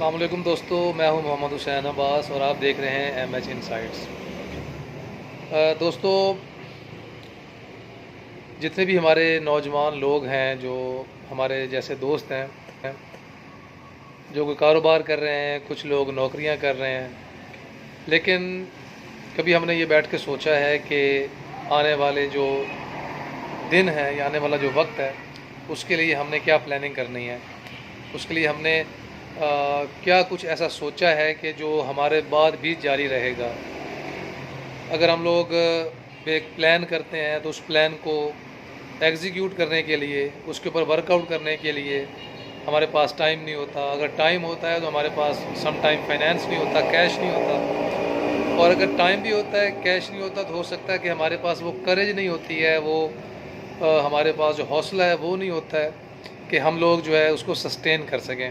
السلام علیکم دوستو، میں ہوں محمد حسین عباس اور آپ دیکھ رہے ہیں ایم ایچ انسائٹس۔ دوستو، جتنے بھی ہمارے نوجوان لوگ ہیں جو ہمارے جیسے دوست ہیں جو کوئی کاروبار کر رہے ہیں، کچھ لوگ نوکریاں کر رہے ہیں، لیکن کبھی ہم نے یہ بیٹھ کے سوچا ہے کہ آنے والے جو دن ہے یا آنے والا جو وقت ہے اس کے لیے ہم نے کیا پلاننگ کرنی ہے، اس کے لیے ہم نے کیا کچھ ایسا سوچا ہے کہ جو ہمارے بعد بھی جاری رہے گا۔ اگر ہم لوگ ایک پلان کرتے ہیں تو اس پلان کو ایگزیکیوٹ کرنے کے لیے، اس کے اوپر ورک آؤٹ کرنے کے لیے ہمارے پاس ٹائم نہیں ہوتا۔ اگر ٹائم ہوتا ہے تو ہمارے پاس سم ٹائم فائنینس نہیں ہوتا، کیش نہیں ہوتا، اور اگر ٹائم بھی ہوتا ہے، کیش نہیں ہوتا، تو ہو سکتا ہے کہ ہمارے پاس وہ کریج نہیں ہوتی ہے، وہ ہمارے پاس جو حوصلہ ہے وہ نہیں ہوتا ہے کہ ہم لوگ جو ہے اس کو سسٹین کر سکیں۔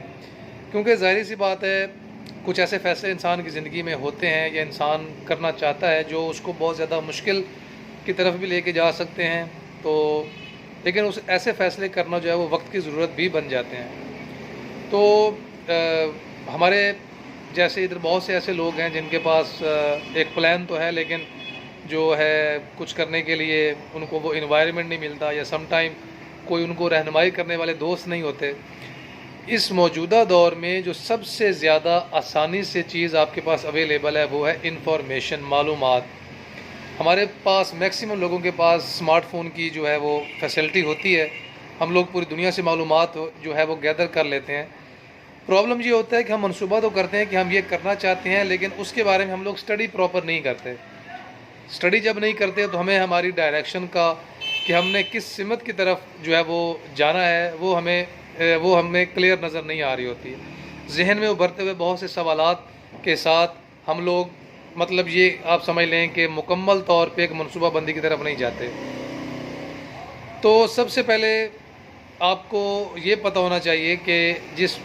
کیونکہ ظاہری سی بات ہے، کچھ ایسے فیصلے انسان کی زندگی میں ہوتے ہیں یا انسان کرنا چاہتا ہے جو اس کو بہت زیادہ مشکل کی طرف بھی لے کے جا سکتے ہیں، تو لیکن اس ایسے فیصلے کرنا جو ہے وہ وقت کی ضرورت بھی بن جاتے ہیں۔ تو ہمارے جیسے ادھر بہت سے ایسے لوگ ہیں جن کے پاس ایک پلان تو ہے، لیکن جو ہے کچھ کرنے کے لیے ان کو وہ انوائرمنٹ نہیں ملتا، یا سم ٹائم کوئی ان کو رہنمائی کرنے والے دوست نہیں ہوتے۔ اس موجودہ دور میں جو سب سے زیادہ آسانی سے چیز آپ کے پاس اویلیبل ہے وہ ہے انفارمیشن، معلومات۔ ہمارے پاس میکسیمم لوگوں کے پاس اسمارٹ فون کی جو ہے وہ فیسلٹی ہوتی ہے، ہم لوگ پوری دنیا سے معلومات جو ہے وہ گیدر کر لیتے ہیں۔ پرابلم یہ ہوتا ہے کہ ہم منصوبہ تو کرتے ہیں کہ ہم یہ کرنا چاہتے ہیں، لیکن اس کے بارے میں ہم لوگ اسٹڈی پراپر نہیں کرتے۔ اسٹڈی جب نہیں کرتے تو ہمیں ہماری ڈائریکشن کا کہ ہم نے کس سمت کی طرف جو ہے وہ جانا ہے وہ ہمیں کلیئر نظر نہیں آ رہی ہوتی۔ ذہن میں ابھرتے ہوئے بہت سے سوالات کے ساتھ ہم لوگ مطلب یہ آپ سمجھ لیں کہ مکمل طور پہ ایک منصوبہ بندی کی طرف نہیں جاتے۔ تو سب سے پہلے آپ کو یہ پتہ ہونا چاہیے کہ جس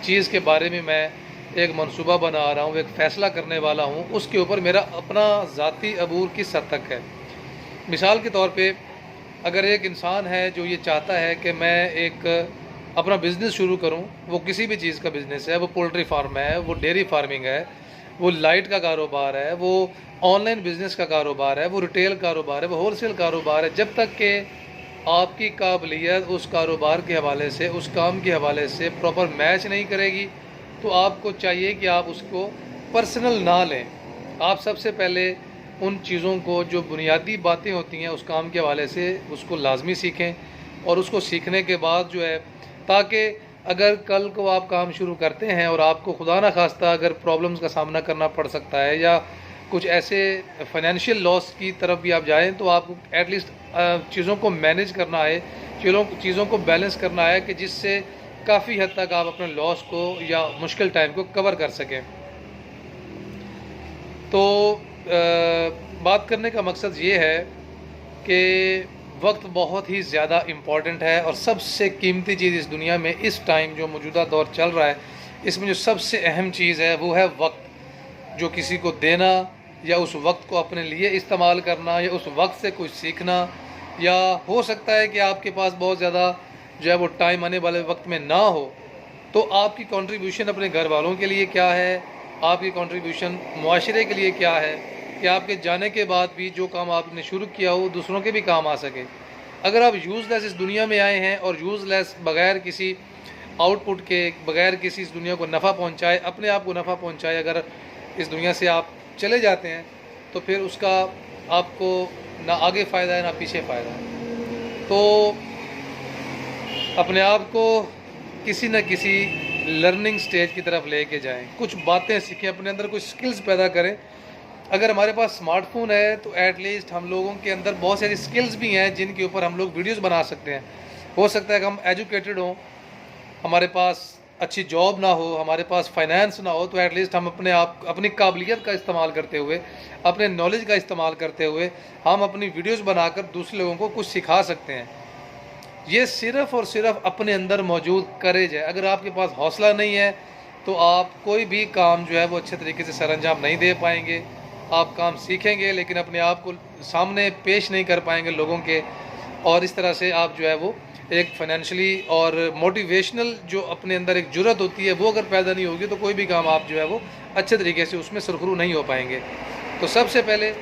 چیز کے بارے میں میں ایک منصوبہ بنا رہا ہوں، ایک فیصلہ کرنے والا ہوں، اس کے اوپر میرا اپنا ذاتی عبور کس حد تک ہے۔ مثال کے طور پہ اگر ایک انسان ہے جو یہ چاہتا ہے کہ میں ایک اپنا بزنس شروع کروں، وہ کسی بھی چیز کا بزنس ہے، وہ پولٹری فارم ہے، وہ ڈیری فارمنگ ہے، وہ لائٹ کا کاروبار ہے، وہ آن لائن بزنس کا کاروبار ہے، وہ ریٹیل کاروبار ہے، وہ ہول سیل کاروبار ہے، جب تک کہ آپ کی قابلیت اس کاروبار کے حوالے سے، اس کام کے حوالے سے پراپر میچ نہیں کرے گی، تو آپ کو چاہیے کہ آپ اس کو پرسنل نہ لیں۔ آپ سب سے پہلے ان چیزوں کو جو بنیادی باتیں ہوتی ہیں اس کام کے حوالے سے اس کو لازمی سیکھیں، اور اس کو سیکھنے کے بعد جو ہے تاکہ اگر کل کو آپ کام شروع کرتے ہیں اور آپ کو خدا نہ خواستہ اگر پرابلمز کا سامنا کرنا پڑ سکتا ہے یا کچھ ایسے فائنینشیل لاس کی طرف بھی آپ جائیں، تو آپ کو ایٹ لیسٹ چیزوں کو مینیج کرنا آئے، چیزوں کو بیلنس کرنا آئے کہ جس سے کافی حد تک آپ اپنے لاس کو یا مشکل ٹائم کو کور کر سکیں۔ تو بات کرنے کا مقصد یہ ہے کہ وقت بہت ہی زیادہ امپورٹنٹ ہے، اور سب سے قیمتی چیز اس دنیا میں اس ٹائم جو موجودہ دور چل رہا ہے اس میں جو سب سے اہم چیز ہے وہ ہے وقت، جو کسی کو دینا یا اس وقت کو اپنے لیے استعمال کرنا یا اس وقت سے کچھ سیکھنا، یا ہو سکتا ہے کہ آپ کے پاس بہت زیادہ جو ہے وہ ٹائم آنے والے وقت میں نہ ہو، تو آپ کی کنٹریبیوشن اپنے گھر والوں کے لیے کیا ہے، آپ کی کنٹریبیوشن معاشرے کے لیے کیا ہے کہ آپ کے جانے کے بعد بھی جو کام آپ نے شروع کیا ہو دوسروں کے بھی کام آ سکے۔ اگر آپ یوز لیس اس دنیا میں آئے ہیں اور یوز لیس بغیر کسی آؤٹ پٹ کے، بغیر کسی اس دنیا کو نفع پہنچائے، اپنے آپ کو نفع پہنچائے، اگر اس دنیا سے آپ چلے جاتے ہیں تو پھر اس کا آپ کو نہ آگے فائدہ ہے نہ پیچھے فائدہ ہے۔ تو اپنے آپ کو کسی نہ کسی لرننگ سٹیج کی طرف لے کے جائیں، کچھ باتیں سیکھیں، اپنے اندر کچھ سکلز پیدا کریں۔ اگر ہمارے پاس اسمارٹ فون ہے تو ایٹ لیسٹ ہم لوگوں کے اندر بہت ساری سکلز بھی ہیں جن کے اوپر ہم لوگ ویڈیوز بنا سکتے ہیں۔ ہو سکتا ہے کہ ہم ایجوکیٹڈ ہوں، ہمارے پاس اچھی جاب نہ ہو، ہمارے پاس فائنینس نہ ہو، تو ایٹ لیسٹ ہم اپنی قابلیت کا استعمال کرتے ہوئے، اپنے نالج کا استعمال کرتے ہوئے ہم اپنی ویڈیوز بنا کر دوسرے لوگوں کو کچھ سکھا سکتے ہیں۔ یہ صرف اور صرف اپنے اندر موجود کریج ہے۔ اگر آپ کے پاس حوصلہ نہیں ہے تو آپ کوئی بھی کام جو ہے وہ اچھے طریقے سے سر انجام نہیں دے پائیں گے۔ آپ کام سیکھیں گے لیکن اپنے آپ کو سامنے پیش نہیں کر پائیں گے لوگوں کے، اور اس طرح سے آپ جو ہے وہ ایک فائنینشلی اور موٹیویشنل جو اپنے اندر ایک جرت ہوتی ہے وہ اگر پیدا نہیں ہوگی تو کوئی بھی کام آپ جو ہے وہ اچھے طریقے سے اس میں سرخرو نہیں ہو پائیں گے. تو سب سے پہلے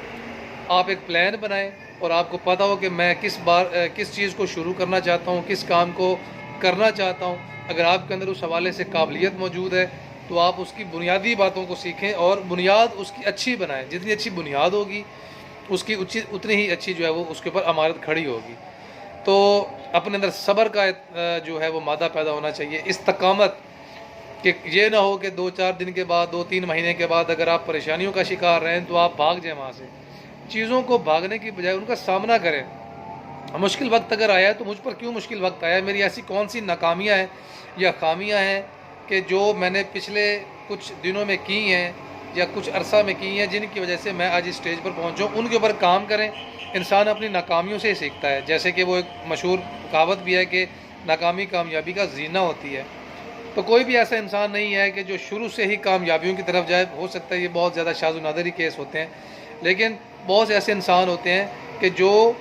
آپ ایک پلان بنائیں اور آپ کو پتہ ہو کہ میں کس چیز کو شروع کرنا چاہتا ہوں, کس کام کو کرنا چاہتا ہوں. اگر آپ کے اندر اس حوالے سے قابلیت موجود ہے تو آپ اس کی بنیادی باتوں کو سیکھیں اور بنیاد اس کی اچھی بنائیں. جتنی اچھی بنیاد ہوگی اس کی اتنی ہی اچھی جو ہے وہ اس کے اوپر عمارت کھڑی ہوگی. تو اپنے اندر صبر کا جو ہے وہ مادہ پیدا ہونا چاہیے, استقامت, کہ یہ نہ ہو کہ 2-4 دن کے بعد 2-3 مہینے کے بعد اگر آپ پریشانیوں کا شکار رہیں تو آپ بھاگ جائیں وہاں سے. چیزوں کو بھاگنے کی بجائے ان کا سامنا کریں. مشکل وقت اگر آیا ہے تو مجھ پر کیوں مشکل وقت آیا ہے, میری ایسی کون سی ناکامیاں ہیں یا خامیاں ہیں کہ جو میں نے پچھلے کچھ دنوں میں کی ہیں یا کچھ عرصہ میں کی ہیں جن کی وجہ سے میں آج اس اسٹیج پر پہنچا ہوں. ان کے اوپر کام کریں. انسان اپنی ناکامیوں سے ہی سیکھتا ہے. جیسے کہ وہ ایک مشہور کہاوت بھی ہے کہ ناکامی کامیابی کا زینہ ہوتی ہے. تو کوئی بھی ایسا انسان نہیں ہے کہ جو شروع سے ہی کامیابیوں کی طرف جائے. ہو سکتا ہے یہ بہت زیادہ شاذ و نادر ہی کیس ہوتے ہیں, لیکن بہت سے ایسے انسان ہوتے ہیں کہ جو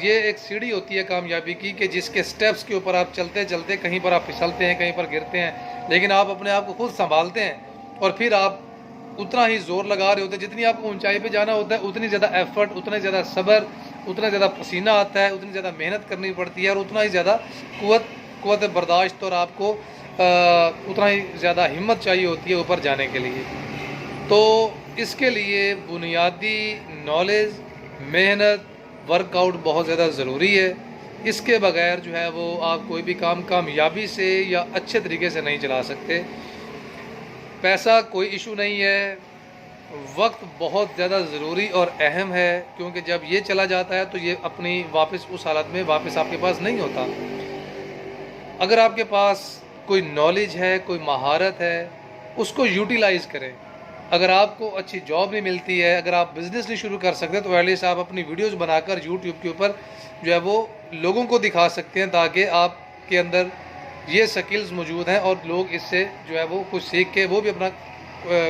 یہ ایک سیڑھی ہوتی ہے کامیابی کی کہ جس کے سٹیپس کے اوپر آپ چلتے چلتے کہیں پر آپ پھسلتے ہیں, کہیں پر گرتے ہیں, لیکن آپ اپنے آپ کو خود سنبھالتے ہیں اور پھر آپ اتنا ہی زور لگا رہے ہوتے ہیں. جتنی آپ کو اونچائی پہ جانا ہوتا ہے اتنی زیادہ ایفرٹ, اتنا زیادہ صبر, اتنا زیادہ پسینہ آتا ہے, اتنی زیادہ محنت کرنی پڑتی ہے اور اتنا ہی زیادہ قوت برداشت اور آپ کو اتنا ہی زیادہ ہمت چاہیے ہوتی ہے اوپر جانے کے لیے. تو اس کے لیے بنیادی نالج, محنت, ورک آؤٹ بہت زیادہ ضروری ہے. اس کے بغیر جو ہے وہ آپ کوئی بھی کام کامیابی سے یا اچھے طریقے سے نہیں چلا سکتے. پیسہ کوئی ایشو نہیں ہے, وقت بہت زیادہ ضروری اور اہم ہے, کیونکہ جب یہ چلا جاتا ہے تو یہ اپنی واپس اس حالت میں واپس آپ کے پاس نہیں ہوتا. اگر آپ کے پاس کوئی نالج ہے, کوئی مہارت ہے, اس کو یوٹیلائز کریں. اگر آپ کو اچھی جاب نہیں ملتی ہے, اگر آپ بزنس نہیں شروع کر سکتے تو ایٹ لیسٹ آپ اپنی ویڈیوز بنا کر یوٹیوب کے اوپر جو ہے وہ لوگوں کو دکھا سکتے ہیں تاکہ آپ کے اندر یہ سکلز موجود ہیں اور لوگ اس سے جو ہے وہ کچھ سیکھ کے وہ بھی اپنا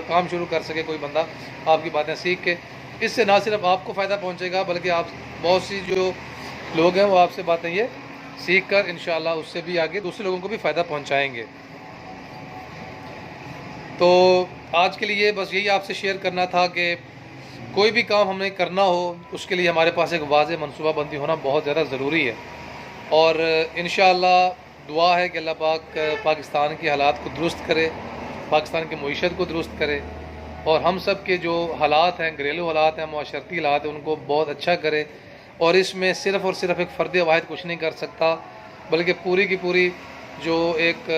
کام شروع کر سکے. کوئی بندہ آپ کی باتیں سیکھ کے, اس سے نہ صرف آپ کو فائدہ پہنچے گا بلکہ آپ بہت سی جو لوگ ہیں وہ آپ سے باتیں یہ سیکھ کر انشاءاللہ اس سے بھی آگے دوسرے لوگوں کو بھی فائدہ پہنچائیں گے. تو آج کے لیے بس یہی آپ سے شیئر کرنا تھا کہ کوئی بھی کام ہم نے کرنا ہو اس کے لیے ہمارے پاس ایک واضح منصوبہ بندی ہونا بہت زیادہ ضروری ہے. اور انشاءاللہ دعا ہے کہ اللہ پاک پاکستان کی حالات کو درست کرے, پاکستان کی معیشت کو درست کرے اور ہم سب کے جو حالات ہیں, گھریلو حالات ہیں, معاشرتی حالات ہیں, ان کو بہت اچھا کرے. اور اس میں صرف اور صرف ایک فرد واحد کچھ نہیں کر سکتا بلکہ پوری کی پوری جو ایک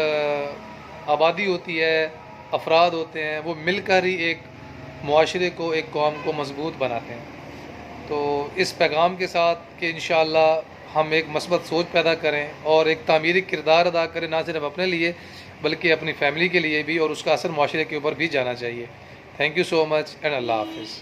آبادی ہوتی ہے, افراد ہوتے ہیں, وہ مل کر ہی ایک معاشرے کو, ایک قوم کو مضبوط بناتے ہیں. تو اس پیغام کے ساتھ کہ انشاءاللہ ہم ایک مثبت سوچ پیدا کریں اور ایک تعمیری کردار ادا کریں, نہ صرف اپنے لیے بلکہ اپنی فیملی کے لیے بھی, اور اس کا اثر معاشرے کے اوپر بھی جانا چاہیے. Thank you so much and اللہ حافظ.